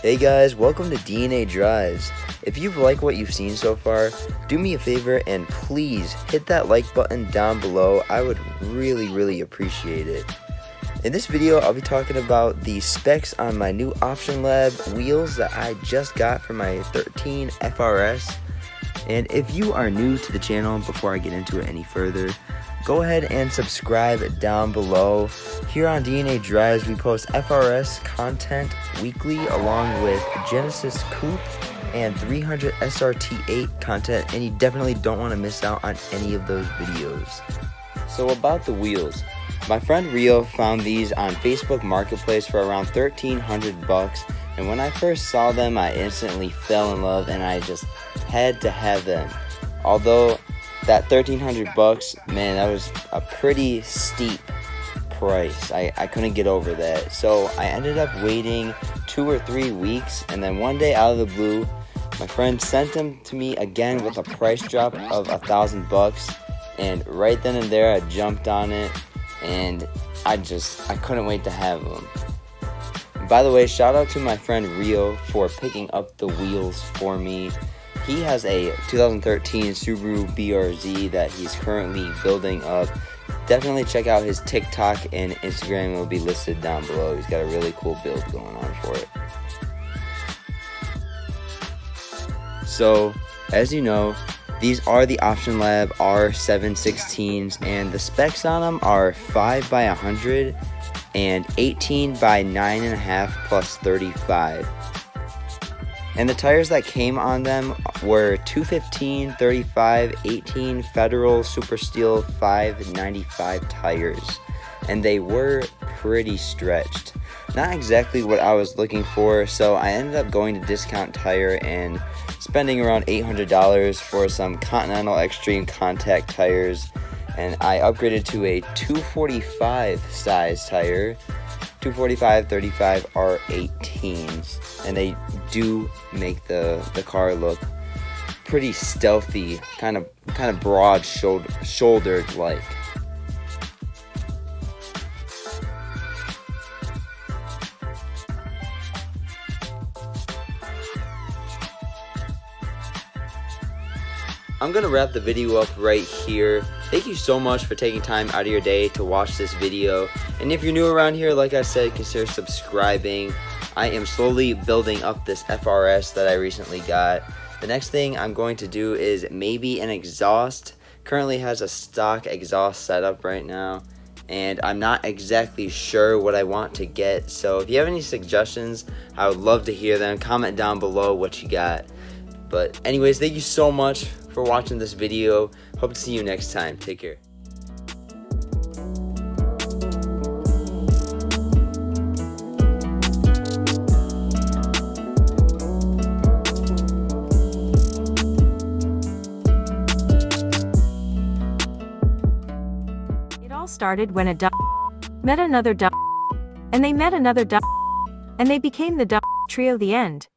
Hey guys, welcome to DNA Drives. If you've liked what you've seen so far, do me a favor and please hit that like button down below. I would really appreciate it. In this video, I'll be talking about the specs on my new Option Lab wheels that I just got for my 13 FRS. And if you are new to the channel, before I get into it any further, go ahead and subscribe down below. Here on DNA Drives, we post FRS content weekly along with Genesis Coupe and 300 SRT8 content, and you definitely don't want to miss out on any of those videos. So about the wheels, my friend Rio found these on Facebook Marketplace for around $1,300, and when I first saw them, I instantly fell in love and I just had to have them. Although that $1,300, man, that was a pretty steep price. I couldn't get over that. So I ended up waiting 2 or 3 weeks, and then one day out of the blue, my friend sent them to me again with a price drop of $1,000, and right then and there I jumped on it, and I couldn't wait to have them. By the way, shout out to my friend Rio for picking up the wheels for me. He has a 2013 Subaru BRZ that he's currently building up. Definitely check out his TikTok and Instagram. It will be listed down below. He's got a really cool build going on for it. So, as you know, these are the Option Lab R716s, and the specs on them are 5x100 and 18x9.5 plus 35. And the tires that came on them were 215, 35, 18 Federal Super Steel 595 tires. And they were pretty stretched. Not exactly what I was looking for, so I ended up going to Discount Tire and spending around $800 for some Continental Extreme Contact tires. And I upgraded to a 245 size tire. 245 35 R18s, and they do make the car look pretty stealthy, kind of broad shouldered like. I'm gonna wrap the video up right here. Thank you so much for taking time out of your day to watch this video. And if you're new around here, like I said, consider subscribing. I am slowly building up this FRS that I recently got. The next thing I'm going to do is maybe an exhaust. Currently has a stock exhaust setup right now, and I'm not exactly sure what I want to get. So if you have any suggestions, I would love to hear them. Comment down below what you got. But anyways, thank you so much for watching this video. Hope to see you next time. Take care. It all started when a met another and they met another and they became the trio. The end.